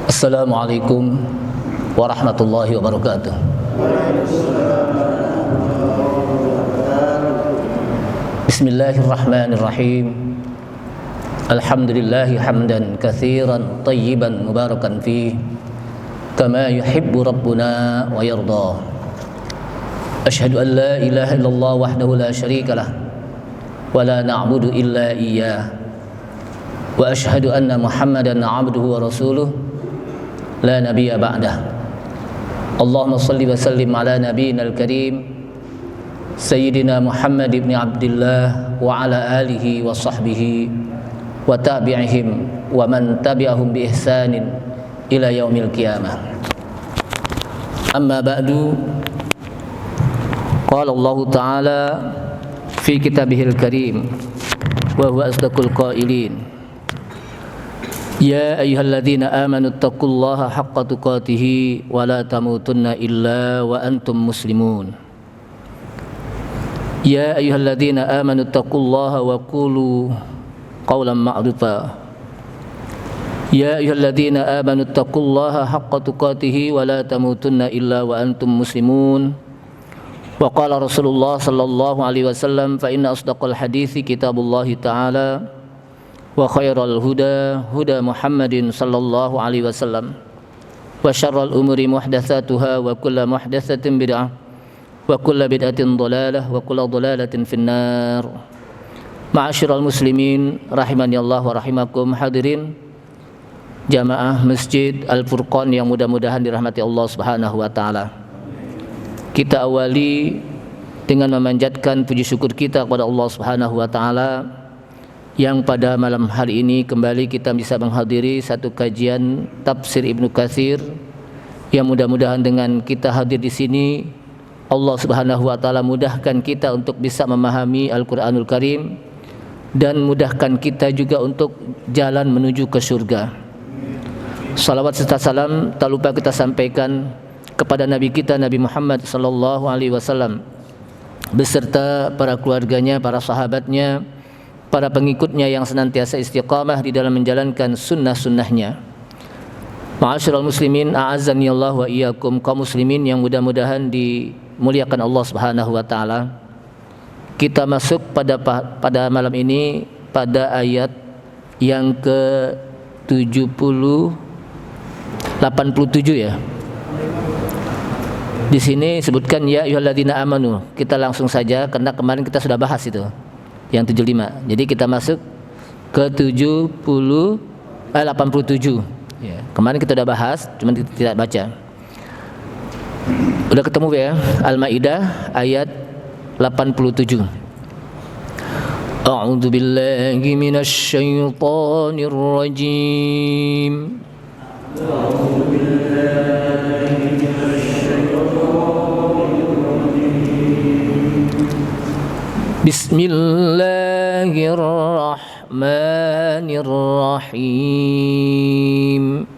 Assalamualaikum warahmatullahi wabarakatuh. Bismillahirrahmanirrahim. Alhamdulillahi hamdan katsiran tayyiban mubarakan fihi kama yuhibbu rabbuna wa yarda. Asyhadu an la ilaha illallah wahdahu la syarika lah wa la na'budu illa iyyah. Wa asyhadu anna Muhammadan 'abduhu wa rasuluh la nabiyya ba'dah. Allahumma salli wa sallim ala nabiyyina al-karim Sayyidina Muhammad ibn Abdullah wa ala alihi wa sahbihi wa tabi'ihim wa man tabi'ahum bi ihsanin ila yaumil qiyamah. Amma ba'du. Qala Allah Ta'ala fi kitabihil karim wa huwa asdaqul qailin. Ya ayyuhalladzina amanu taqullaha haqqa tuqatih wa la tamutunna illa wa antum muslimun. Ya ayyuhalladzina amanu taqullaha wa qulu qawlan ma'rufa. Ya ayyuhalladzina amanu taqullaha haqqa tuqatih wa la tamutunna illa wa antum muslimun. Wa qala Rasulullah sallallahu alaihi wasallam fa inna asdaqal hadithi kitabullahi ta'ala wa khairal huda huda Muhammadin sallallahu alaihi wasallam wa syarral umuri muhdatsatuha wa kullu muhdatsatin bid'ah wa kullu bid'atin dhalalah wa kullu dhalalatin finnar. Ma'asyiral muslimin rahimani Allah wa rahimakum. Hadirin jamaah Masjid Al-Furqan yang mudah-mudahan dirahmati Allah Subhanahu wa taala. Kita awali dengan memanjatkan puji syukur kita kepada Allah Subhanahu wa taala yang pada malam hari ini kembali kita bisa menghadiri satu kajian tafsir Ibnu Katsir yang mudah-mudahan dengan kita hadir di sini Allah Subhanahu wa taala mudahkan kita untuk bisa memahami Al-Qur'anul Karim dan mudahkan kita juga untuk jalan menuju ke surga. Salawat serta salam tak lupa kita sampaikan kepada Nabi kita Nabi Muhammad sallallahu alaihi wasallam beserta para keluarganya, para sahabatnya, para pengikutnya yang senantiasa istiqamah di dalam menjalankan sunnah-sunnahnya. Ma'asyiral muslimin, a'azzani Allah wa iyyakum, kaum muslimin yang mudah-mudahan dimuliakan Allah Subhanahu wa taala. Kita masuk pada malam ini pada ayat yang ke-87 ya. Di sini sebutkan ya ayyuhalladzina amanu. Kita langsung saja karena kemarin kita sudah bahas itu. Yang 75. Jadi kita masuk ke 87 ya. Kemarin kita sudah bahas, cuma kita tidak baca. Udah ketemu ya? Al-Maidah ayat 87. A'udzu billahi minasy syaithanir rajim. A'udzu billahi Bismillahirrahmanirrahim.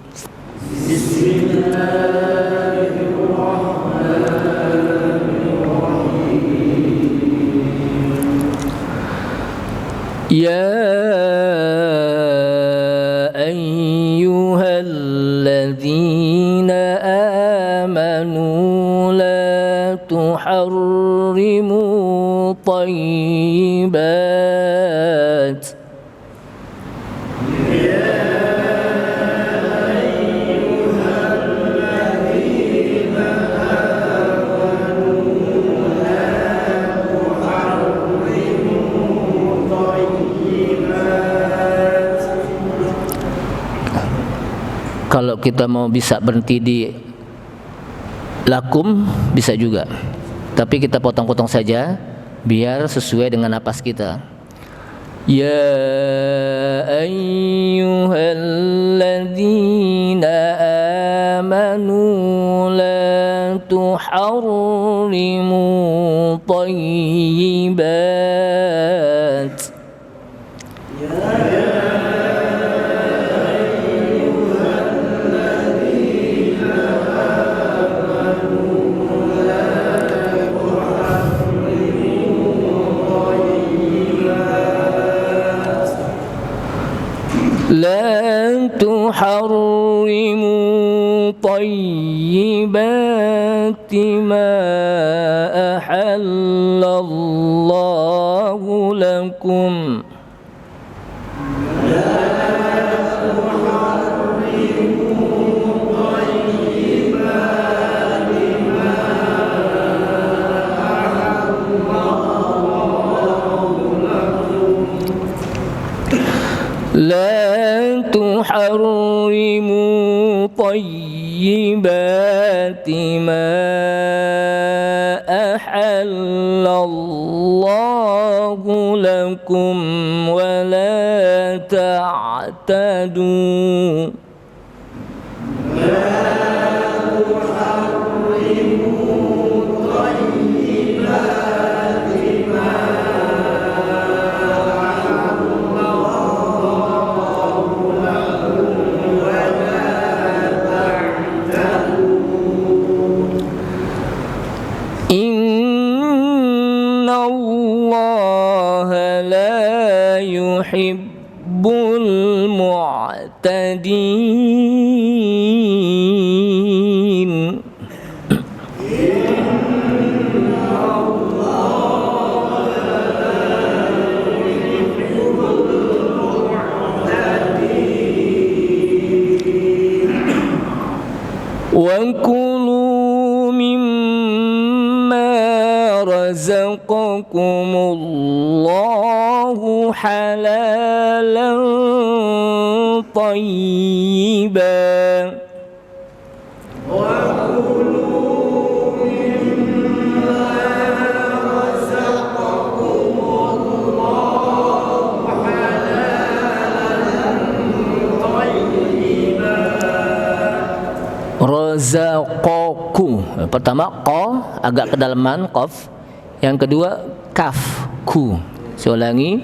Ya ayyuhalladzina amanu la tuharrimu طيبات Kalau kita mau bisa berhenti di lakum bisa juga, tapi kita potong-potong saja biar sesuai dengan napas kita. Ya ayyuhalladzina amanu la tuharrimu thayyibat. La tuharrimu تحرموا طيبات ما أحل الله لكم لا تحرموا طيبات ما أحل الله لكم ولا تعتدوا إن الله لا يحب المعتدين وكلوا مما رزقكم الله حلالا طيبا razaqaku. Pertama qa agak kedalaman qaf, yang kedua kaf ku. Saya ulangi,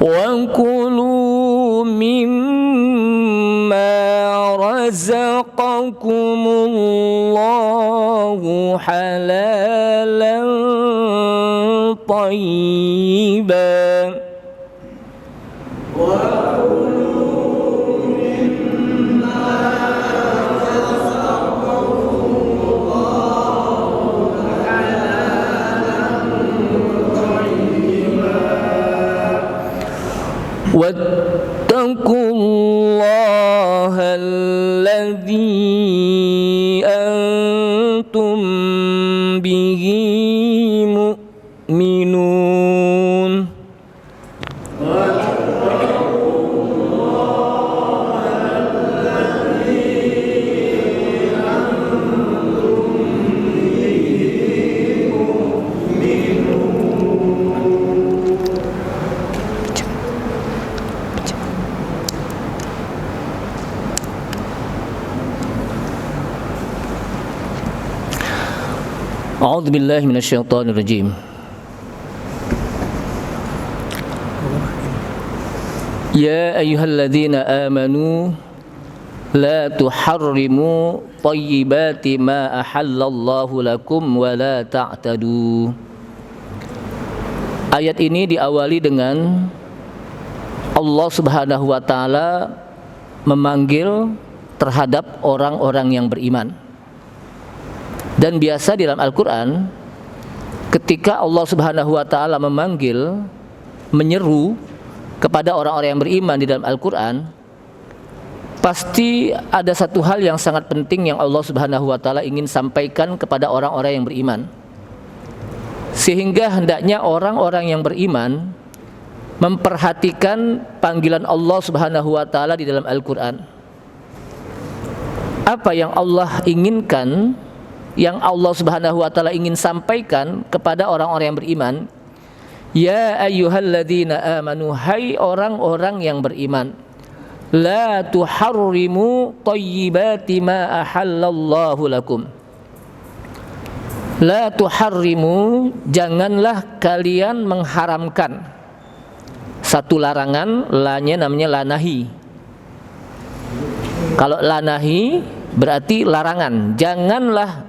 wa kulu mimma razaqakumullahu halalan tayyiban. واتقوا الله الذي أنتم به مؤمنون A'udzu billahi minasyaitonir rajim. Ya ayyuhalladzina amanu la tuharrimu thayyibati ma ahallallahu lakum wa la ta'tadu. Ayat ini diawali dengan Allah Subhanahu wa taala memanggil terhadap orang-orang yang beriman. Dan biasa di dalam Al-Quran, ketika Allah Subhanahu wa ta'ala memanggil, menyeru kepada orang-orang yang beriman di dalam Al-Quran, pasti ada satu hal yang sangat penting yang Allah Subhanahu wa ta'ala ingin sampaikan kepada orang-orang yang beriman. Sehingga hendaknya orang-orang yang beriman memperhatikan panggilan Allah Subhanahu wa ta'ala di dalam Al-Quran. Apa yang Allah inginkan, yang Allah Subhanahu wa ta'ala ingin sampaikan kepada orang-orang yang beriman. Ya ayyuhalladzina amanu, hai orang-orang yang beriman, la tuharrimu thayyibati ma ahallallahu lakum. La tuharrimu, janganlah kalian mengharamkan. Satu larangan, lanya namanya lanahi. Kalau lanahi berarti larangan, janganlah.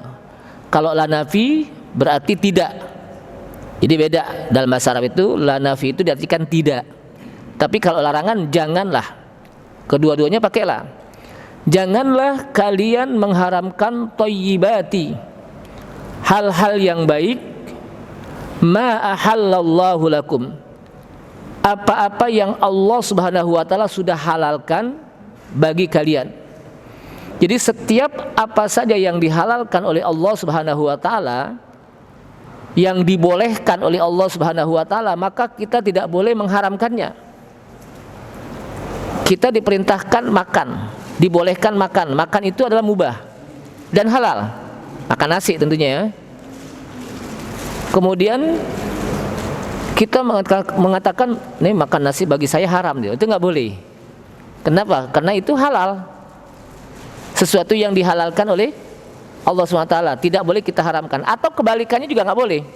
Kalau la nafi berarti tidak. Jadi beda dalam bahasa Arab itu, la nafi itu diartikan tidak. Tapi kalau larangan janganlah. Kedua-duanya pakai la. janganlah kalian mengharamkan thayyibati, hal-hal yang baik, ma ahallallahu lakum, apa-apa yang Allah Subhanahu wa taala sudah halalkan bagi kalian. Jadi setiap apa saja yang dihalalkan oleh Allah Subhanahu wa taala, yang dibolehkan oleh Allah Subhanahu wa taala, maka kita tidak boleh mengharamkannya. Kita diperintahkan makan, dibolehkan makan. Makan itu adalah mubah dan halal. Makan nasi tentunya ya. Kemudian kita mengatakan, nih makan nasi bagi saya haram, itu nggak boleh. Kenapa? Karena itu halal. Sesuatu yang dihalalkan oleh Allah SWT, tidak boleh kita haramkan. Atau kebalikannya juga nggak boleh.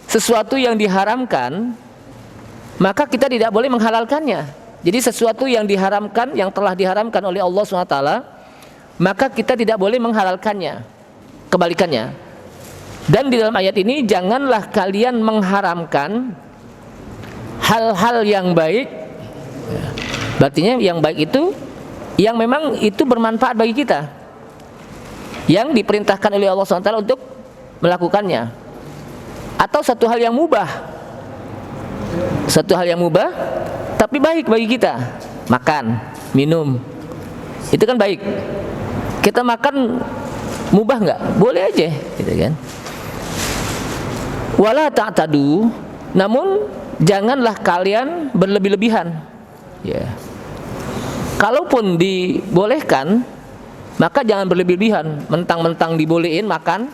Sesuatu yang diharamkan, maka kita tidak boleh menghalalkannya. Jadi sesuatu yang diharamkan, yang telah diharamkan oleh Allah SWT, maka kita tidak boleh menghalalkannya. Kebalikannya. Dan di dalam ayat ini, janganlah kalian mengharamkan hal-hal yang baik. Berarti yang baik itu yang memang itu bermanfaat bagi kita, yang diperintahkan oleh Allah SWT untuk melakukannya. Atau satu hal yang mubah, tapi baik bagi kita. Makan, minum, itu kan baik. Kita makan mubah nggak? Boleh aja, gitu kan. Wala ta'tadu, namun janganlah kalian berlebih-lebihan. Ya. Kalaupun dibolehkan, maka jangan berlebih-lebihan. Mentang-mentang dibolehin makan,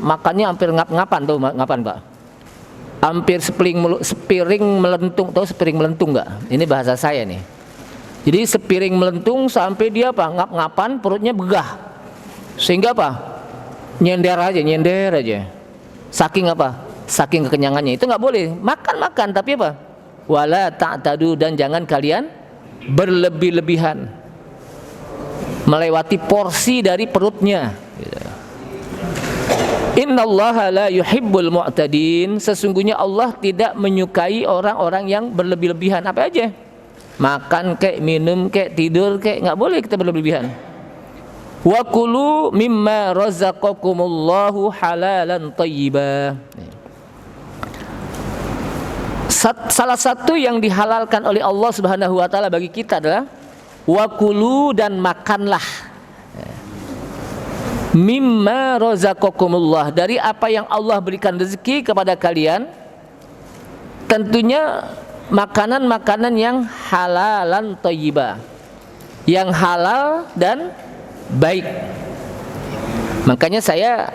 makannya hampir ngap-ngapan. Tuh ngapan Pak? Hampir sepiring melentung. Tahu sepiring melentung nggak? Ini bahasa saya nih. Jadi sepiring melentung sampai dia apa? Ngap-ngapan, perutnya begah. Sehingga apa? Nyender aja. Saking apa? Saking kekenyangannya. Itu nggak boleh. Makan, tapi apa? Wala ta'tadu, dan jangan kalian berlebih-lebihan, melewati porsi dari perutnya. Innallaha la yuhibbul mu'tadin, sesungguhnya Allah tidak menyukai orang-orang yang berlebih-lebihan. Apa aja, makan kek, minum kek, tidur kek, nggak boleh kita berlebih-lebihan. Wa kulu mimma razaqakumullahu halalan thayyiba. Salah satu yang dihalalkan oleh Allah Subhanahu wa taala bagi kita adalah wakulu, dan makanlah mimma razaqakumullah, dari apa yang Allah berikan rezeki kepada kalian. Tentunya makanan-makanan yang halalan thayyiba, yang halal dan baik. Makanya saya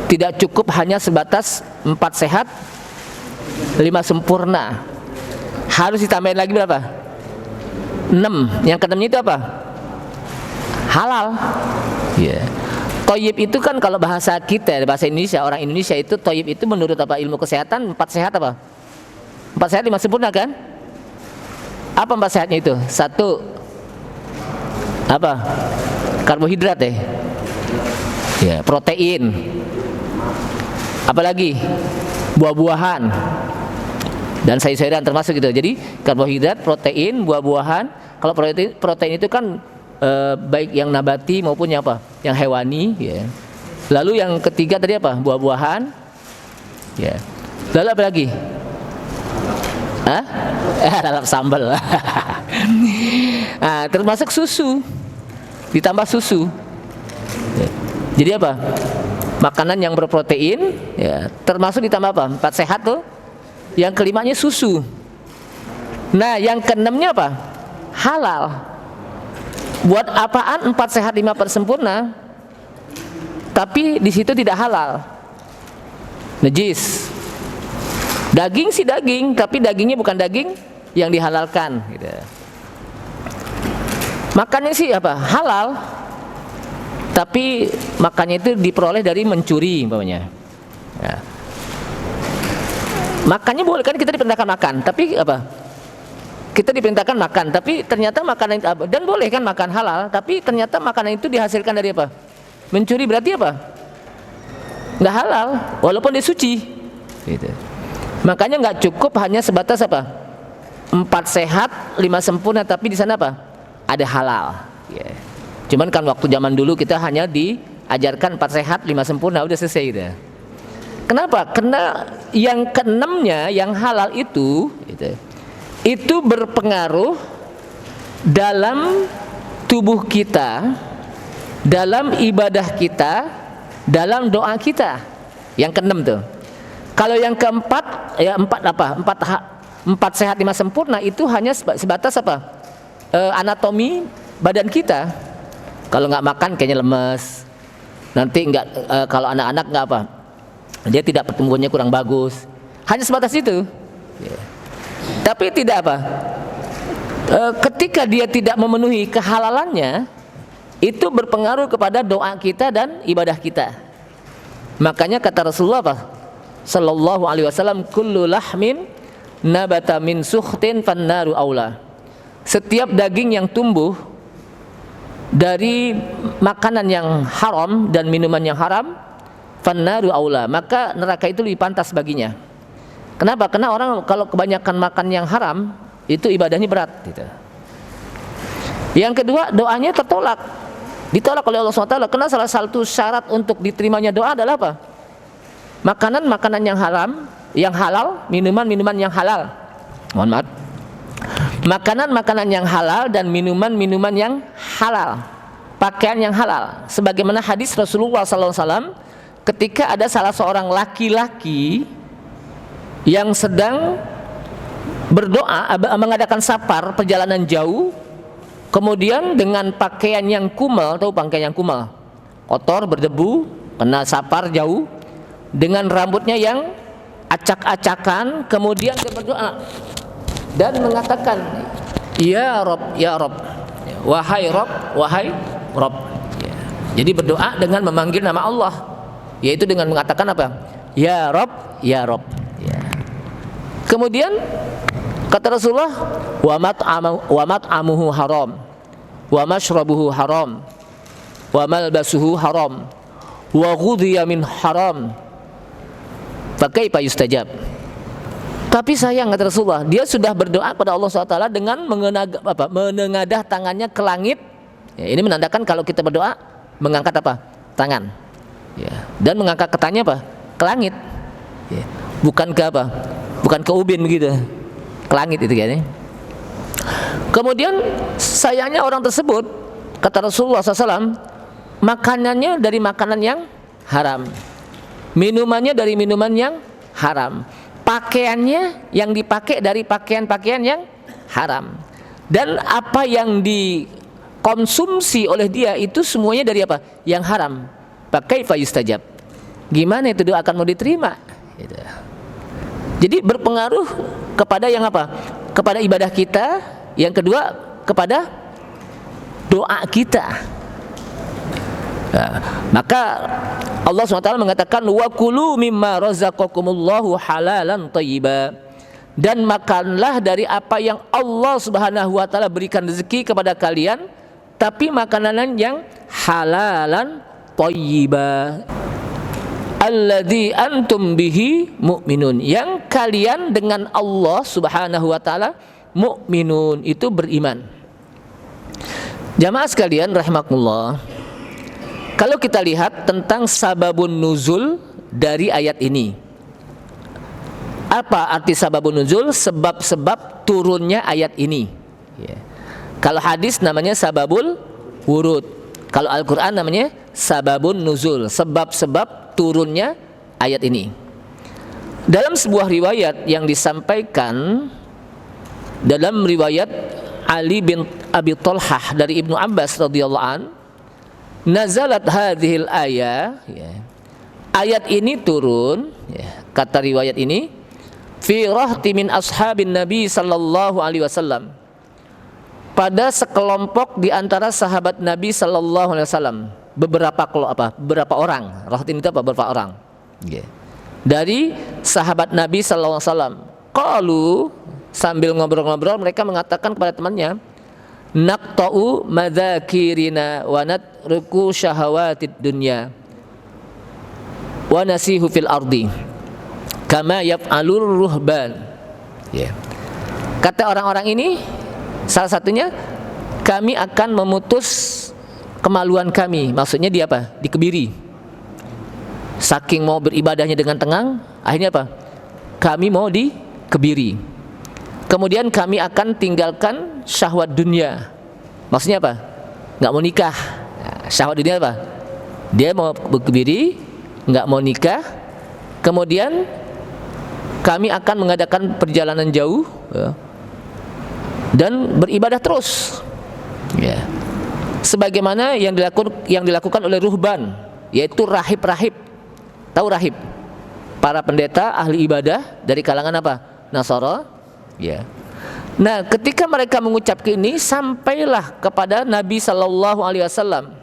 tidak cukup hanya sebatas 4 sehat 5 sempurna, harus ditambahin lagi berapa? 6. Yang ke-6 itu apa? Halal. Thayyib itu kan kalau bahasa kita, bahasa Indonesia, orang Indonesia itu thayyib itu menurut apa? Ilmu kesehatan 4 sehat apa? 4 sehat 5 sempurna kan? Apa 4 sehatnya itu? 1, apa? Karbohidrat protein. Apalagi? Buah-buahan dan sayur-sayuran termasuk gitu. Jadi karbohidrat, protein, buah-buahan. Kalau protein itu kan baik yang nabati maupun yang apa? Yang hewani, ya. Lalu yang ketiga tadi apa? Buah-buahan. Ya. Lalu apa lagi? Dalam sambal. Termasuk susu. Ditambah susu. Ya. Jadi apa? Makanan yang berprotein, ya, termasuk ditambah apa? 4 sehat tuh. Yang kelimanya susu. Nah, yang keenamnya apa? Halal. Buat apaan 4 sehat 5 sempurna? Tapi di situ tidak halal. Najis. Daging sih daging, tapi dagingnya bukan daging yang dihalalkan. Gitu. Makannya sih apa? Halal. Tapi makannya itu diperoleh dari mencuri umpamanya. Ya. Makannya boleh kan, kita diperintahkan makan, tapi apa? Kita diperintahkan makan, tapi ternyata makanan itu apa? Dan boleh kan makan halal, tapi ternyata makanan itu dihasilkan dari apa? Mencuri, berarti apa? Nggak halal, walaupun dia suci. Gitu. Makanya nggak cukup hanya sebatas apa? 4 sehat 5 sempurna, tapi di sana apa? ada halal. Ya. Cuman kan waktu zaman dulu kita hanya diajarkan 4 sehat 5 sempurna, udah selesai gitu. Kenapa? Karena yang keenamnya yang halal itu berpengaruh dalam tubuh kita, dalam ibadah kita, dalam doa kita. Yang keenam tuh. Kalau yang keempat, ya empat sehat 5 sempurna itu hanya sebatas apa? Anatomi badan kita. Kalau nggak makan kayaknya lemes. Nanti nggak, kalau anak-anak nggak apa? Dia tidak pertumbuhannya kurang bagus. Hanya sebatas itu. Ya. Tapi tidak apa? Ketika dia tidak memenuhi kehalalannya, itu berpengaruh kepada doa kita dan ibadah kita. Makanya kata Rasulullah apa? Sallallahu alaihi wasallam, kullu lahmin nabata min sukhtin fannaru aula. Setiap daging yang tumbuh dari makanan yang haram dan minuman yang haram, fannaru aula, maka neraka itu lebih pantas baginya. Kenapa? Karena orang kalau kebanyakan makan yang haram, itu ibadahnya berat gitu. Yang kedua, doanya ditolak oleh Allah SWT. Karena salah satu syarat untuk diterimanya doa adalah apa? Makanan yang haram, yang halal, minuman yang halal. Mohon maaf. Makanan yang halal dan minuman yang halal, pakaian yang halal. Sebagaimana hadis Rasulullah SAW, ketika ada salah seorang laki-laki yang sedang berdoa, mengadakan safar perjalanan jauh, kemudian dengan pakaian yang kumal, tahu pakaian yang kumal, kotor, berdebu, kena safar jauh, dengan rambutnya yang acak-acakan, kemudian dia berdoa dan mengatakan, ya Rob, wahai Rob. Jadi berdoa dengan memanggil nama Allah, yaitu dengan mengatakan apa? Ya Rob. Ya. Kemudian kata Rasulullah, wa mat'amuhu haram, wa mashrabuhu haram, wa malbasuhu haram, wa ghudhiya min haram, fa kaifa yustajab. Tapi sayang kata Rasulullah, dia sudah berdoa kepada Allah SWT dengan menengadah tangannya ke langit. Ya, ini menandakan kalau kita berdoa mengangkat apa? Tangan. Ya. Dan mengangkat ketanya apa? Ke langit. Ya. Bukan ke apa? Bukan ke ubin begitu. Ke langit itu kayaknya. Kemudian sayangnya orang tersebut, kata Rasulullah SAW, makanannya dari makanan yang haram, minumannya dari minuman yang haram, pakaiannya yang dipakai dari pakaian-pakaian yang haram, dan apa yang dikonsumsi oleh dia itu semuanya dari apa? Yang haram. Pakai fayustajab. Gimana itu doa akan mau diterima? Gitu. Jadi berpengaruh kepada yang apa? Kepada ibadah kita. Yang kedua kepada doa kita. Nah, maka Allah SWT mengatakan wa kulu mimma razaqakumullahu halalan thayyiba, dan makanlah dari apa yang Allah Subhanahu wa taala berikan rezeki kepada kalian, tapi makanan yang halalan thayyiba alladzi antum bihi mu'minun, yang kalian dengan Allah Subhanahu wa taala mu'minun, itu beriman. Jamaah sekalian rahimakumullah, kalau kita lihat tentang sababun nuzul dari ayat ini, apa arti sababun nuzul? Sebab-sebab turunnya ayat ini. Ya. Kalau hadis namanya sababul wurud, kalau Al-Quran namanya sababun nuzul, sebab-sebab turunnya ayat ini. Dalam sebuah riwayat yang disampaikan dalam riwayat Ali bin Abi Thalhah dari Ibnu Abbas radhiyallahu an, nazalat hadhil ayah, ya, ayat ini turun, ya, kata riwayat ini, fi rahti min ashabin Nabi sallallahu alaihi wasallam, pada sekelompok di antara sahabat Nabi sallallahu alaihi wasallam, beberapa orang. Rahtin itu apa? Beberapa orang. Yeah. Dari sahabat Nabi sallallahu alaihi wasallam. Qalu, sambil ngobrol-ngobrol mereka mengatakan kepada temannya, naqta'u madzakirina wa natruku syahawatid dunya wa nasihu fil ardi kama yaf'alur ruhban. Yeah. Kata orang-orang ini, salah satunya, kami akan memutus kemaluan kami. Maksudnya dia apa? Dikebiri. Saking mau beribadahnya dengan tenang, akhirnya apa? Kami mau dikebiri. Kemudian kami akan tinggalkan syahwat dunia. Maksudnya apa? Nggak mau nikah. Nah, syahwat dunia apa? Dia mau berkebiri, nggak mau nikah. Kemudian kami akan mengadakan perjalanan jauh, ya, dan beribadah terus, ya. Sebagaimana yang dilakukan oleh ruhban, yaitu rahib-rahib. Tahu rahib? Para pendeta ahli ibadah dari kalangan apa? Nasara, ya. Nah, ketika mereka mengucapkan ini, sampailah kepada Nabi sallallahu alaihi wasallam.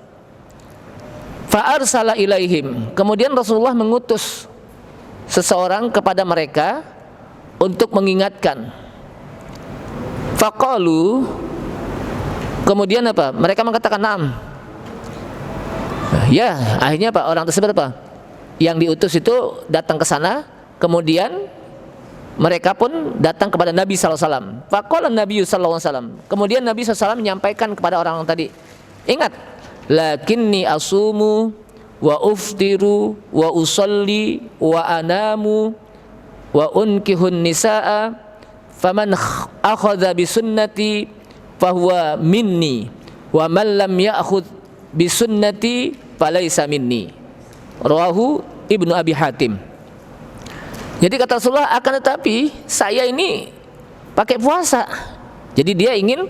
Fa arsala ilaihim. Kemudian Rasulullah mengutus seseorang kepada mereka untuk mengingatkan. Faqalu, kemudian apa? Mereka mengatakan na'am. Ya, akhirnya apa? Orang tersebut apa? Yang diutus itu datang ke sana, kemudian mereka pun datang kepada Nabi sallallahu alaihi wasallam. Faqala Nabi sallallahu alaihi wasallam. Kemudian Nabi sallallahu alaihi wasallam menyampaikan kepada orang tadi, ingat, lakinni asumu wa uftiru wa usalli wa anamu wa unkihun nisaa faman akhadha bi sunnati fahuwa minni wa man lam ya'khudh bi sunnati falaysa minni. Rawahu Ibnu Abi Hatim. Jadi kata Rasulullah, akan tetapi saya ini pakai puasa. Jadi dia ingin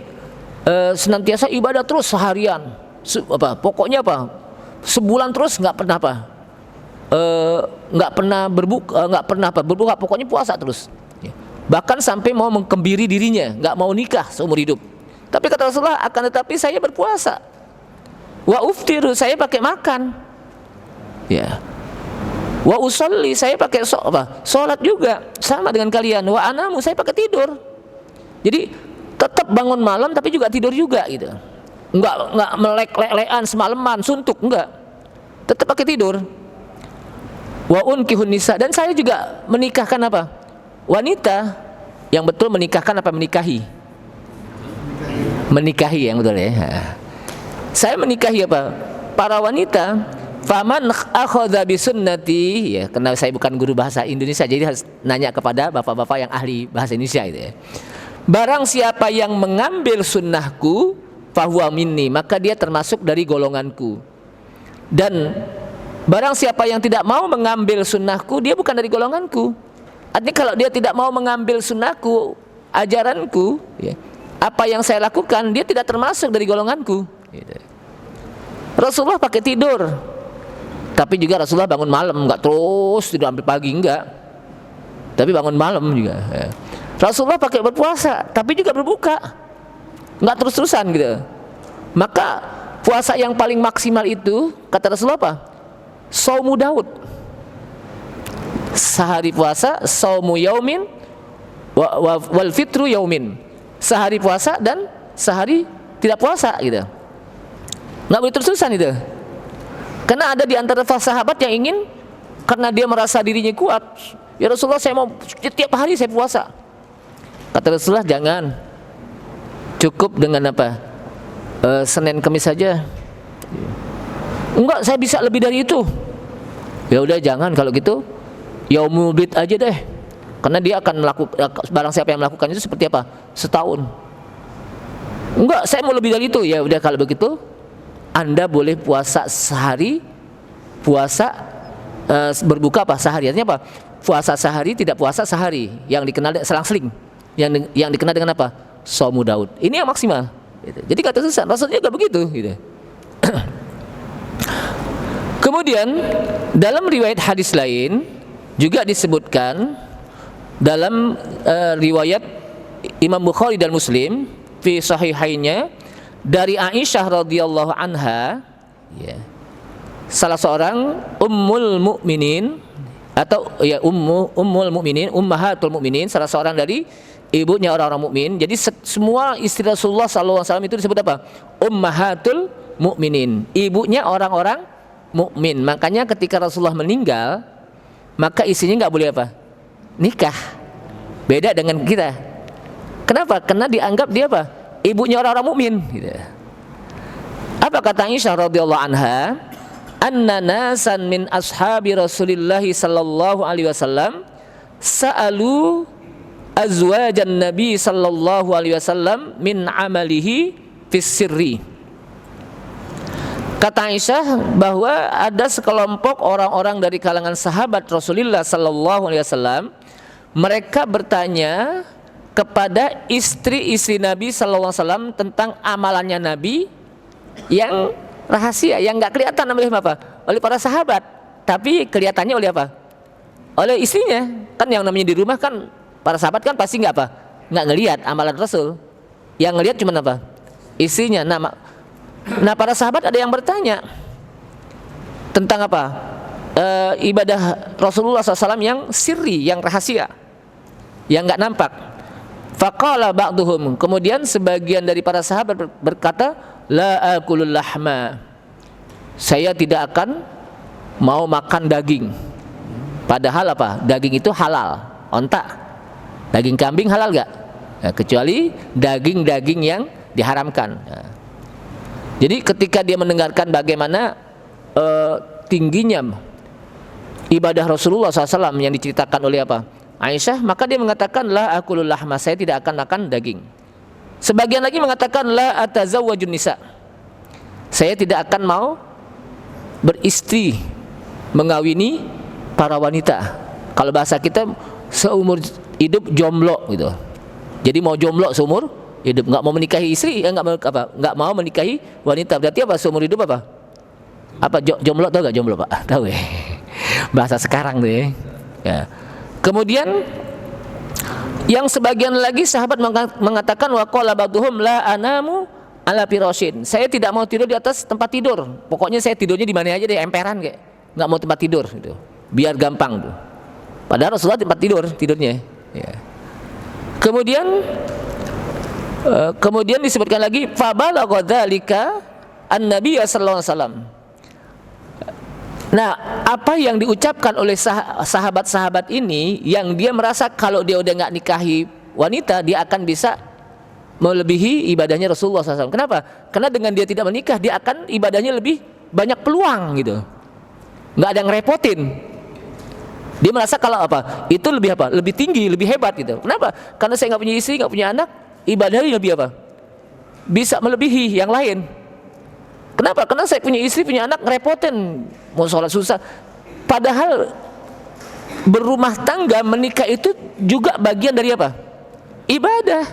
senantiasa ibadah terus seharian. Pokoknya apa? Sebulan terus nggak pernah apa? Nggak pernah berbuka, pokoknya puasa terus. Bahkan sampai mau mengkembiri dirinya, nggak mau nikah seumur hidup. Tapi kata Rasulullah, akan tetapi saya berpuasa. Wa uftiru, saya pakai makan. Ya. Wa usalli, saya pakai sholat juga sama dengan kalian. Wa anamu, saya pakai tidur. Jadi tetap bangun malam tapi juga tidur juga gitu. Enggak melek-lelean semalaman suntuk, enggak. Tetap pakai tidur. Wa unkihun nisa, dan saya juga menikahkan apa? Wanita yang betul menikahkan apa menikahi? Menikahi yang betul ya. Saya menikahi apa? Para wanita. Faman akhadha bi sunnati, ya, karena saya bukan guru bahasa Indonesia jadi harus nanya kepada bapak-bapak yang ahli bahasa Indonesia gitu ya. Barang siapa yang mengambil sunnahku fahuwa minni, maka dia termasuk dari golonganku. Dan barang siapa yang tidak mau mengambil sunnahku, dia bukan dari golonganku. Artinya kalau dia tidak mau mengambil sunnahku, ajaranku, ya, apa yang saya lakukan, dia tidak termasuk dari golonganku gitu. Rasulullah pakai tidur, tapi juga Rasulullah bangun malam, enggak terus tidur sampai pagi, enggak. Tapi bangun malam juga. Ya. Rasulullah pakai berpuasa, tapi juga berbuka, enggak terus-terusan gitu. Maka puasa yang paling maksimal itu kata Rasulullah apa? Saumu Daud. Sehari puasa, saumu yaumin wal fitru yaumin. Sehari puasa dan sehari tidak puasa gitu. Enggak boleh terus-terusan itu. Karena ada di antara sahabat yang ingin, karena dia merasa dirinya kuat, ya Rasulullah saya mau setiap hari saya puasa. Kata Rasulullah, jangan, cukup dengan apa? Senin Kamis saja. Enggak, saya bisa lebih dari itu. Ya udah jangan kalau gitu, yaumul bid aja deh. Karena dia akan melakukan, barang siapa yang melakukan itu seperti apa? Setahun. Enggak, saya mau lebih dari itu. Ya udah kalau begitu, Anda boleh puasa sehari, puasa berbuka apa sehari. Artinya apa? Puasa sehari, tidak puasa sehari. Yang dikenal selang-seling. Yang dikenal dengan apa? Saumu Daud. Ini yang maksimal. Gitu. Jadi kata susah, maksudnya enggak begitu. Gitu. Kemudian dalam riwayat hadis lain juga disebutkan dalam riwayat Imam Bukhari dan Muslim fi sahihainnya dari Aisyah radhiyallahu anha, ya, salah seorang ummul mukminin atau ya ummul mukminin, ummahatul mukminin, salah seorang dari ibunya orang-orang mukmin. Jadi semua istri Rasulullah sallallahu alaihi wasallam itu disebut apa? Ummahatul mukminin, ibunya orang-orang mukmin. Makanya ketika Rasulullah meninggal, maka istrinya nggak boleh apa? Nikah. Beda dengan kita. Kenapa? Karena dianggap dia apa? ibunya orang-orang mukmin gitu. Apa kata Aisyah radhiyallahu anha? Anna nasan min ashabi Rasulillah sallallahu alaihi wasallam sa'alu azwajan Nabi sallallahu alaihi wasallam min amalihi fis sirri. Kata Aisyah bahwa ada sekelompok orang-orang dari kalangan sahabat Rasulullah sallallahu alaihi wasallam, mereka bertanya kepada istri-istri Nabi sallallahu alaihi wasallam tentang amalannya Nabi yang rahasia, yang nggak kelihatan oleh apa? Oleh para sahabat, tapi kelihatannya oleh apa? Oleh istrinya. Kan yang namanya di rumah kan para sahabat kan pasti nggak apa? Nggak ngelihat amalan Rasul. Yang ngelihat cuma apa? Istrinya. Nah para sahabat ada yang bertanya tentang apa? Ibadah Rasulullah SAW yang sirri, yang rahasia, yang nggak nampak. Faqala ba'duhum, kemudian sebagian dari para sahabat berkata, la akulul lahma, saya tidak akan mau makan daging. Padahal apa? Daging itu halal, onta. Daging kambing halal gak? Nah, kecuali daging-daging yang diharamkan. Nah, jadi ketika dia mendengarkan bagaimana tingginya ibadah Rasulullah SAW yang diceritakan oleh apa? Aisyah, maka dia mengatakan la akulul lahma, saya tidak akan makan daging. Sebagian lagi mengatakan la atazawwajun nisa, saya tidak akan mau beristri, mengawini para wanita. Kalau bahasa kita seumur hidup jomblo gitu. Jadi mau jomblo seumur hidup, nggak mau menikahi istri, nggak mau menikahi wanita. Berarti apa? Seumur hidup apa? Apa jomblo, tahu nggak jomblo Pak? Tahu ya. Bahasa sekarang tuh ya. Kemudian yang sebagian lagi sahabat mengatakan wa qala ba'dhum la anamu ala firashin, saya tidak mau tidur di atas tempat tidur. Pokoknya saya tidurnya di mana aja deh, emperan kayak. Nggak mau tempat tidur gitu. Biar gampang tuh. Padahal Rasulullah tempat tidurnya. Ya. Kemudian disebutkan lagi fa balagha dzalika an-nabiy sallallahu alaihi wasallam. Nah, apa yang diucapkan oleh sahabat-sahabat ini, yang dia merasa kalau dia udah nggak nikahi wanita, dia akan bisa melebihi ibadahnya Rasulullah SAW. Kenapa? Karena dengan dia tidak menikah, dia akan ibadahnya lebih banyak peluang gitu. Nggak ada yang ngerepotin. Dia merasa kalau apa? Itu lebih apa? Lebih tinggi, lebih hebat gitu. Kenapa? Karena saya nggak punya istri, nggak punya anak, ibadahnya lebih apa? Bisa melebihi yang lain. Kenapa? Karena saya punya istri, punya anak, ngerepotin, mau sholat susah. Padahal berumah tangga, menikah itu juga bagian dari apa? Ibadah.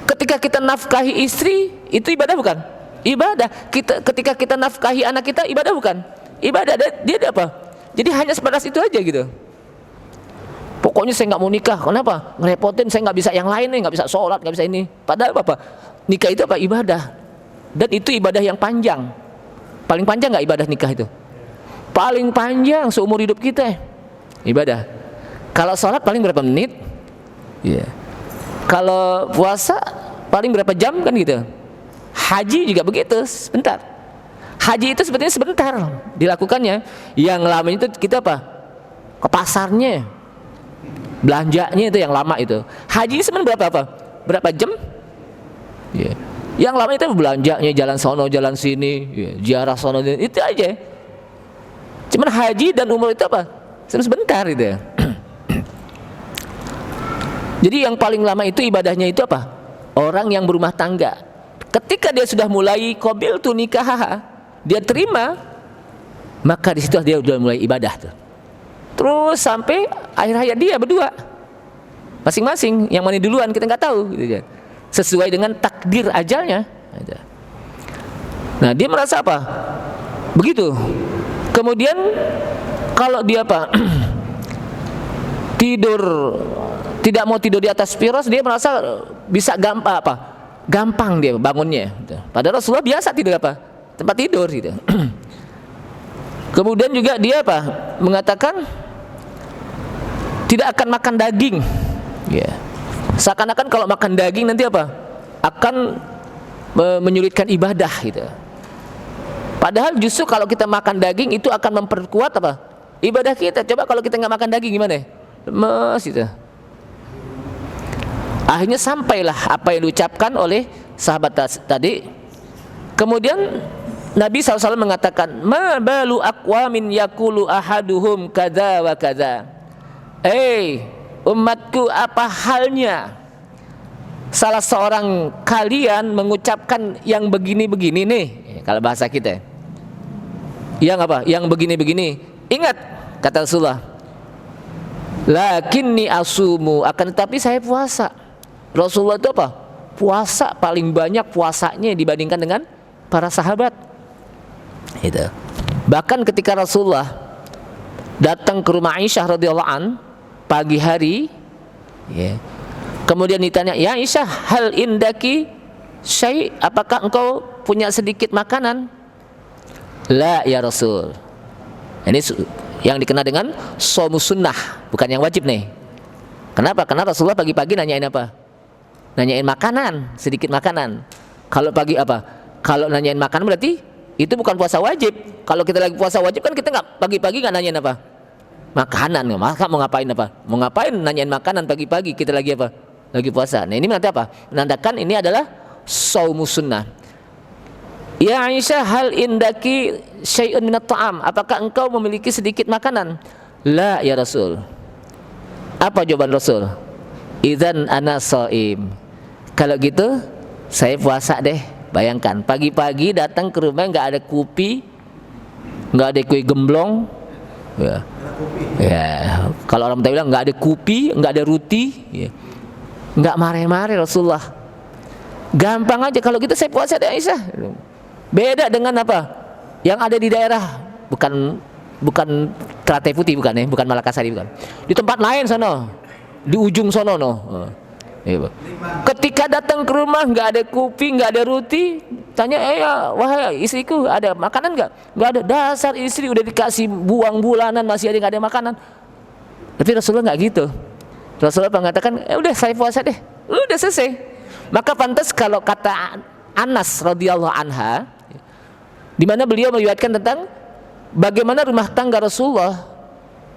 Ketika kita nafkahi istri, itu ibadah bukan? Ibadah. Ketika kita nafkahi anak kita, ibadah bukan? Ibadah. Dia apa? Jadi hanya sebatas itu aja gitu. Pokoknya saya nggak mau nikah. Kenapa? Ngerepotin, saya nggak bisa yang lain nih, nggak bisa sholat, nggak bisa ini. Padahal apa? Nikah itu apa? Ibadah. Dan itu ibadah yang panjang. Paling panjang nggak ibadah nikah itu? Paling panjang seumur hidup kita ibadah. Kalau sholat paling berapa menit? Iya. Kalau puasa paling berapa jam kan gitu. Haji juga begitu, sebentar. Haji itu sebetulnya sebentar dilakukannya. Yang lama itu kita apa? Ke pasarnya, belanjanya itu yang lama itu. Haji sebenarnya berapa jam? Iya. Yang lama itu belanjanya, jalan sono jalan sini, ziarah sono itu aja. Cuman haji dan umroh itu apa? Sebentar gitu ya. Jadi yang paling lama itu ibadahnya itu apa? Orang yang berumah tangga. Ketika dia sudah mulai qabil tu nikah, dia terima, maka di situ dia sudah mulai ibadah tuh. Terus sampai akhir hayat dia berdua. Masing-masing yang mana duluan kita nggak tahu gitu ya. Sesuai dengan takdir ajalnya. Nah, dia merasa apa? Begitu. Kemudian kalau dia apa? Tidak mau tidur di atas firas, dia merasa bisa gampang dia bangunnya. Padahal Rasulullah biasa tidur apa? Tempat tidur gitu. Kemudian juga dia apa? Mengatakan tidak akan makan daging. Ya. Seakan-akan kalau makan daging nanti apa? Akan menyulitkan ibadah gitu. Padahal justru kalau kita makan daging itu akan memperkuat apa? Ibadah kita. Coba kalau kita nggak makan daging gimana? Lemes gitu. Akhirnya sampailah apa yang diucapkan oleh sahabat tadi. Kemudian Nabi SAW mengatakan, ma balu aqwamin yakulu ahaduhum kadza wa kadza. Umatku, apa halnya salah seorang kalian mengucapkan yang begini-begini nih, kalau bahasa kita. Yang apa? Yang begini-begini. Ingat kata Rasulullah, lakinni asumu, akan tetapi saya puasa. Rasulullah itu apa? Puasa paling banyak puasanya dibandingkan dengan para sahabat. Itu. Bahkan ketika Rasulullah datang ke rumah Aisyah radhiyallahu an pagi hari, kemudian ditanya, ya Aisyah, hal indaki syai', apakah engkau punya sedikit makanan? La ya Rasul. Ini yang dikenal dengan shaum sunnah, bukan yang wajib nih. Kenapa? Karena Rasulullah pagi-pagi nanyain apa? Nanyain makanan, sedikit makanan. Kalau pagi apa? Kalau nanyain makanan berarti itu bukan puasa wajib. Kalau kita lagi puasa wajib kan kita nggak pagi-pagi nggak nanyain apa? Makanan. Maka mau ngapain apa? Mau ngapain nanyain makanan pagi-pagi? Kita lagi apa? Lagi puasa. Nah ini menandakan apa? Menandakan ini adalah shaumus sunnah. Ya Aisyah, hal indaki syai'un minat ta'am, apakah engkau memiliki sedikit makanan? La ya Rasul. Apa jawaban Rasul? Idzan ana shaim. Kalau gitu saya puasa deh. Bayangkan pagi-pagi datang ke rumah nggak ada kopi, nggak ada kue gemblong, ya. Kalau orang bilang nggak ada kopi, nggak ada roti, ya. Nggak mare-mare Rasulullah. Gampang aja kalau gitu saya puasa deh Aisyah. Beda dengan apa? Yang ada di daerah, bukan Teratai Putih, bukan ya, bukan Malakasari, bukan. Di tempat lain sana, di ujung sana no. Ketika datang ke rumah nggak ada kopi, nggak ada roti, tanya, wahai istriku, ada makanan nggak? Nggak ada. Dasar istri udah dikasih buang bulanan masih aja nggak ada makanan. Tapi Rasulullah nggak gitu. Rasulullah mengatakan, udah saya puasa deh, udah selesai. Maka pantas kalau kata Anas radhiyallahu anha, di mana beliau meriwayatkan tentang bagaimana rumah tangga Rasulullah,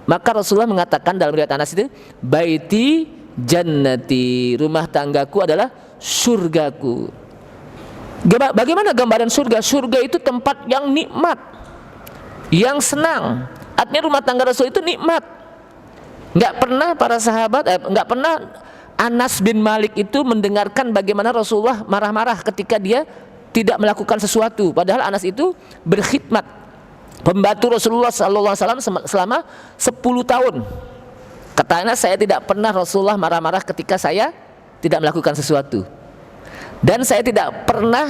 maka Rasulullah mengatakan dalam riwayat Anas itu, baiti jannati, rumah tanggaku adalah surgaku. Bagaimana gambaran surga? Surga itu tempat yang nikmat, yang senang. Artinya rumah tangga Rasul itu nikmat. Nggak pernah para sahabat, nggak pernah Anas bin Malik itu mendengarkan bagaimana Rasulullah marah-marah ketika dia tidak melakukan sesuatu. Padahal Anas itu berkhidmat, pembantu Rasulullah SAW selama 10 tahun. Kata Anas, saya tidak pernah Rasulullah marah-marah ketika saya tidak melakukan sesuatu. Dan saya tidak pernah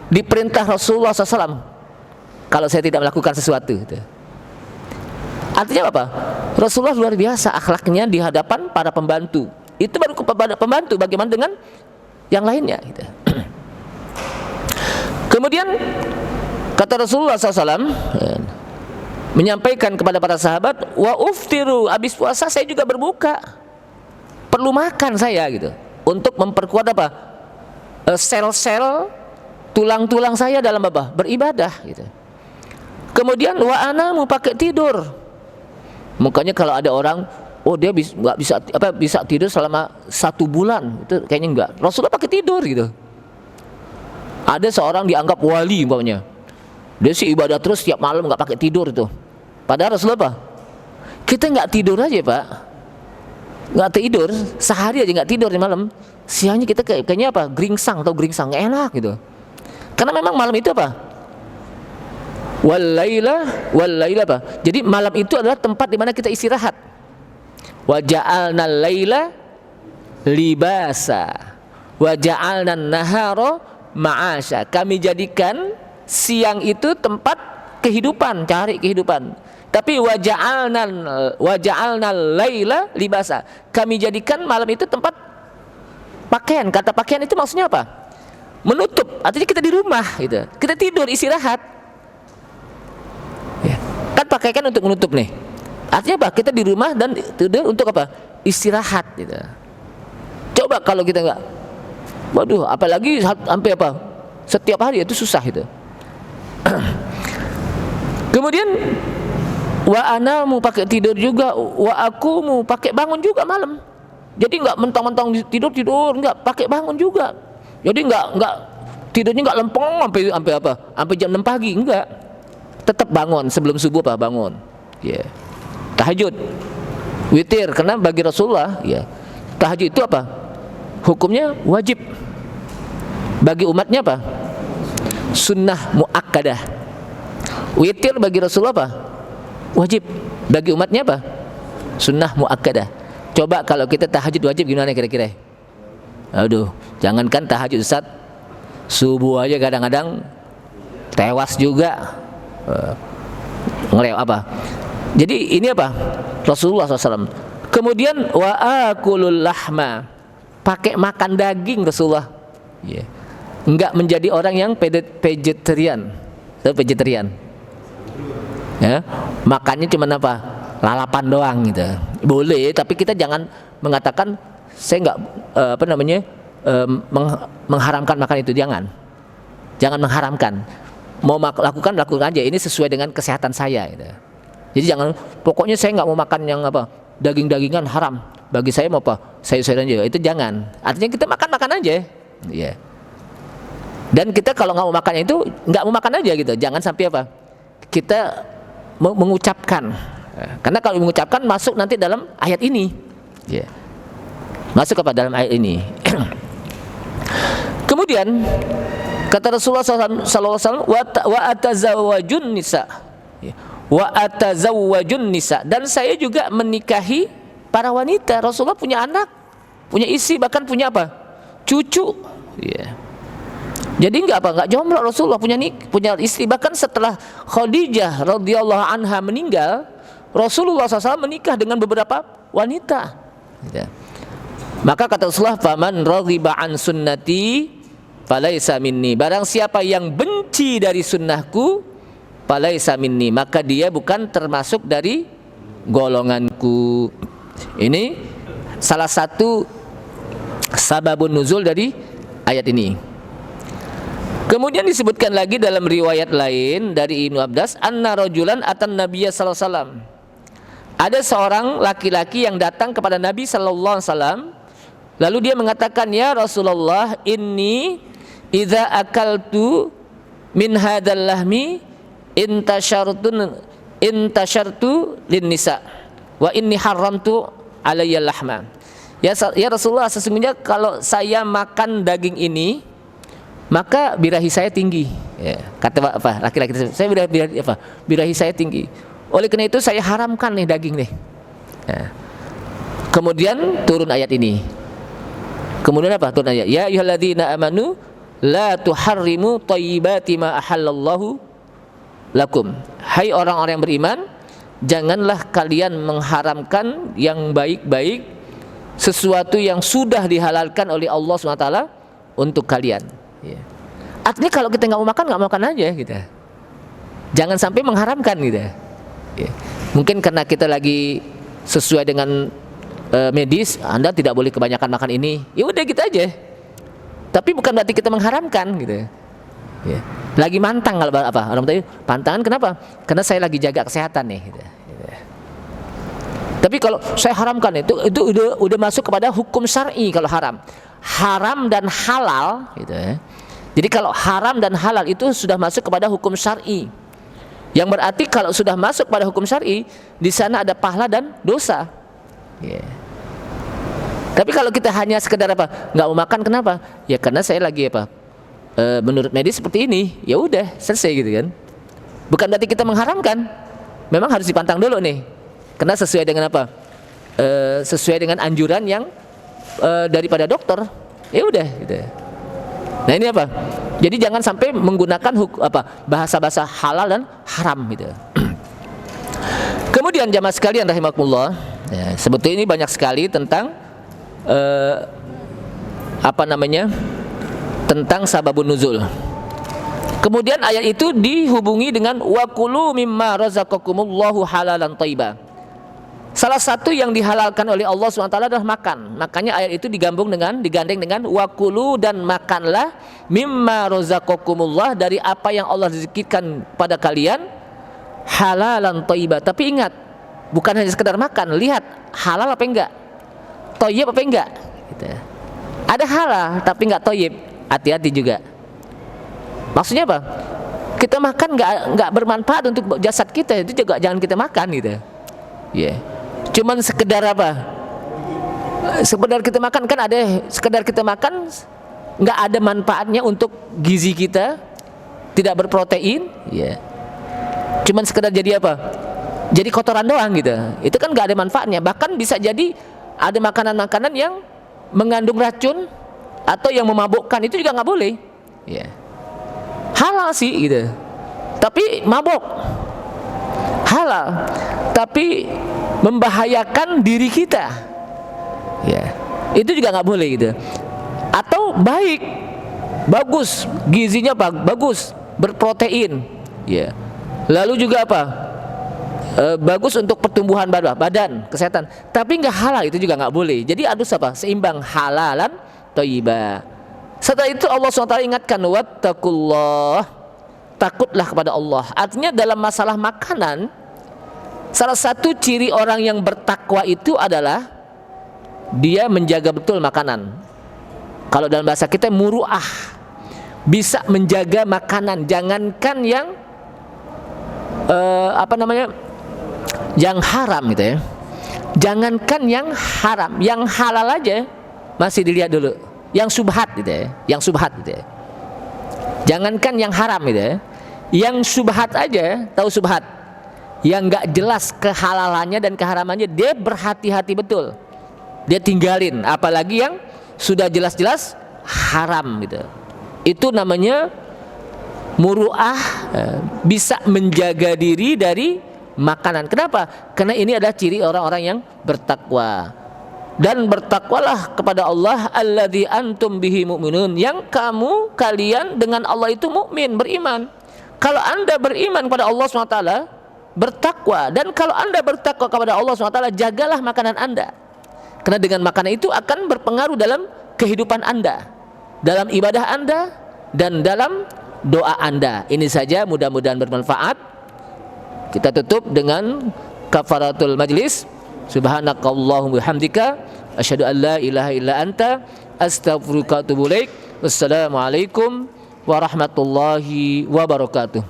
diperintah Rasulullah SAW kalau saya tidak melakukan sesuatu. Artinya apa? Rasulullah luar biasa akhlaknya di hadapan para pembantu. Itu baru kepada pembantu, bagaimana dengan yang lainnya gitu. Kemudian kata Rasulullah SAW menyampaikan kepada para sahabat, wa uftiru, habis puasa saya juga berbuka, perlu makan saya gitu, untuk memperkuat apa? Sel-sel tulang-tulang saya dalam apa? Beribadah gitu. Kemudian wa ana mau pakai tidur. Makanya kalau ada orang, dia nggak bisa tidur selama 1 bulan, itu kayaknya enggak. Rasulullah pakai tidur gitu. Ada seorang dianggap wali umpamanya, dia sih ibadah terus setiap malam nggak pakai tidur itu. Padahal Rasulullah apa? Kita nggak tidur aja Pak, nggak tidur sehari aja nggak tidur di malam. Siangnya kita kayaknya apa? Geringsang nggak enak gitu. Karena memang malam itu apa? Wal-laila apa? Jadi malam itu adalah tempat di mana kita istirahat. Wa ja'alnal laila libasa wa ja'alnan nahara ma'asya. Kami jadikan siang itu tempat kehidupan, cari kehidupan. Tapi wa ja'alnal laila libasa. Kami jadikan malam itu tempat pakaian. Kata pakaian itu maksudnya apa? Menutup. Artinya kita di rumah gitu. Kita tidur istirahat. Ya. Kan pakaian untuk menutup nih. Artinya apa? Kita di rumah dan tidur untuk apa? Istirahat gitu. Coba kalau kita enggak, waduh, apalagi sampai apa? Setiap hari itu susah itu. Kemudian wa ana mau pakai tidur juga, wa aku mau pakai bangun juga malam. Jadi nggak mentang-mentang tidur, nggak pakai bangun juga. Jadi nggak tidurnya nggak lempeng sampai jam 6 pagi, enggak. Tetap bangun sebelum subuh bangun. Ya. Tahajud, witir, karena bagi Rasulullah ya tahajud itu hukumnya wajib. Bagi umatnya sunnah muakkadah. Witir bagi Rasulullah wajib. Bagi umatnya sunnah muakkadah. Coba kalau kita tahajud wajib gimana kira-kira? Aduh, jangankan tahajud Ustaz, subuh aja kadang-kadang tewas juga. Jadi ini Rasulullah SAW. Kemudian wa akulul lahma, pakai makan daging Rasulullah. Enggak menjadi orang yang vegetarian. Vegetarian. Ya, makannya cuma lalapan doang gitu. Boleh, tapi kita jangan mengatakan saya enggak mengharamkan makan itu, jangan mengharamkan. Mau lakukan aja, ini sesuai dengan kesehatan saya gitu. Jadi jangan, pokoknya saya nggak mau makan yang daging-dagingan, haram. Bagi saya mau sayur-sayuran aja, itu jangan. Artinya kita makan aja, ya. Dan kita kalau nggak mau makannya itu nggak mau makan aja gitu. Jangan sampai kita mengucapkan, karena kalau mengucapkan masuk nanti dalam ayat ini, ya. Masuk dalam ayat ini. Kemudian kata Rasulullah SAW, wa atazawwajun nisa, wa atazawwajun nisa, dan saya juga menikahi para wanita. Rasulullah punya anak, punya istri, bahkan punya cucu. Jadi enggak jomblo. Rasulullah punya istri. Bahkan setelah Khadijah radhiyallahu anha meninggal, Rasulullah SAW menikah dengan beberapa wanita. Maka kata Rasulullah, faman raghiba an sunnati falaisa minni, barang siapa yang benci dari sunnahku falaisa minni, maka dia bukan termasuk dari golonganku. Ini salah satu sababun nuzul dari ayat ini. Kemudian disebutkan lagi dalam riwayat lain dari Ibnu Abbas, anna rajulan atan nabiyya sallallahu alaihi wasallam, ada seorang laki-laki yang datang kepada Nabi sallallahu alaihi wasallam, lalu dia mengatakan, ya Rasulullah, inni idza akaltu min hadzal lahmi intashartu lin nisa wa inni haramtu alayya lahma. Ya Rasulullah, sesungguhnya kalau saya makan daging ini maka birahi saya tinggi. Ya, kata laki-laki, saya birahi saya tinggi. Oleh karena itu saya haramkan nih daging nih. Ya. Kemudian turun ayat ini. Kemudian turun ayat, ya ayyuhalladzina amanu la tuharrimu thayyibati ma ahallallahu lakum. Hai orang-orang yang beriman, janganlah kalian mengharamkan yang baik-baik, sesuatu yang sudah dihalalkan oleh Allah SWT untuk kalian. Ya. Artinya kalau kita nggak mau makan aja gitu. Jangan sampai mengharamkan gitu. Ya. Mungkin karena kita lagi sesuai dengan medis, Anda tidak boleh kebanyakan makan ini. Ya udah gitu aja. Tapi bukan berarti kita mengharamkan gitu. Ya. Lagi mantang kalau orang tadi pantangan, kenapa? Karena saya lagi jaga kesehatan nih gitu. Tapi kalau saya haramkan itu udah masuk kepada hukum syar'i. Kalau haram dan halal gitu ya. Jadi kalau haram dan halal itu sudah masuk kepada hukum syar'i. Yang berarti kalau sudah masuk pada hukum syar'i, di sana ada pahala dan dosa. Yeah. Tapi kalau kita hanya sekedar nggak mau makan, kenapa? Ya karena saya lagi menurut medis seperti ini. Ya udah, selesai gitu kan. Bukan berarti kita mengharamkan. Memang harus dipantang dulu nih. Karena sesuai dengan sesuai dengan anjuran yang daripada dokter. Ya udah gitu. Nah ini jadi jangan sampai menggunakan bahasa-bahasa halal dan haram gitu. Kemudian jamaah sekalian rahimakumullah, ya, sebetulnya ini banyak sekali tentang tentang sababun nuzul. Kemudian ayat itu dihubungi dengan wakulu mimma razaqakumullahu halalan thayyiba. Salah satu yang dihalalkan oleh Allah SWT adalah makan. Makanya ayat itu digandeng dengan wakulu, dan makanlah mimma razaqakumullah, dari apa yang Allah rezekikan pada kalian, halalan thayyiba. Tapi ingat, bukan hanya sekedar makan, lihat halal apa enggak. toyib apa enggak gitu. Ada halal tapi enggak toyib, hati-hati juga. Maksudnya apa? Kita makan enggak bermanfaat untuk jasad kita, itu juga jangan kita makan gitu. Ya. Cuman sekedar apa? Sekedar kita makan, kan ada sekedar kita makan enggak ada manfaatnya untuk gizi kita, tidak berprotein, ya. Cuman sekedar jadi apa? Jadi kotoran doang gitu. Itu kan enggak ada manfaatnya. Bahkan bisa jadi ada makanan-makanan yang mengandung racun atau yang memabukkan, itu juga nggak boleh. Ya. Halal sih gitu. Tapi mabuk. Halal. Tapi membahayakan diri kita. Ya. Itu juga nggak boleh gitu. Atau baik, bagus, gizinya bagus, berprotein. Ya. Lalu juga apa? Bagus untuk pertumbuhan badan, kesehatan. Tapi nggak halal, itu juga nggak boleh. Jadi harus apa? Seimbang, halalan thayyibah. Setelah itu Allah SWT ingatkan, wattaqullah, takutlah kepada Allah. Artinya dalam masalah makanan, salah satu ciri orang yang bertakwa itu adalah dia menjaga betul makanan. Kalau dalam bahasa kita muru'ah, bisa menjaga makanan. Jangankan yang yang haram gitu ya. Jangankan yang haram, yang halal aja masih dilihat dulu. Yang subhat gitu ya, yang subhat gitu ya. Jangankan yang haram gitu ya. Yang subhat aja, tahu subhat? Yang enggak jelas kehalalannya dan keharamannya, dia berhati-hati betul. Dia tinggalin, apalagi yang sudah jelas-jelas haram gitu. Itu namanya muru'ah, bisa menjaga diri dari makanan. Kenapa? Karena ini adalah ciri orang-orang yang bertakwa. Dan bertakwalah kepada Allah alladzi antum bihi mu'minun, yang kalian dengan Allah itu mukmin, beriman. Kalau Anda beriman kepada Allah SWT, bertakwa, dan kalau Anda bertakwa kepada Allah SWT, jagalah makanan Anda. Karena dengan makanan itu akan berpengaruh dalam kehidupan Anda, dalam ibadah Anda, dan dalam doa Anda. Ini saja, mudah-mudahan bermanfaat. Kita tutup dengan kafaratul majlis. Subhanakallahumma bihamdika asyhadu an la ilaha illa anta astaghfiruka wa atubu ilaik. Wassalamualaikum warahmatullahi wabarakatuh.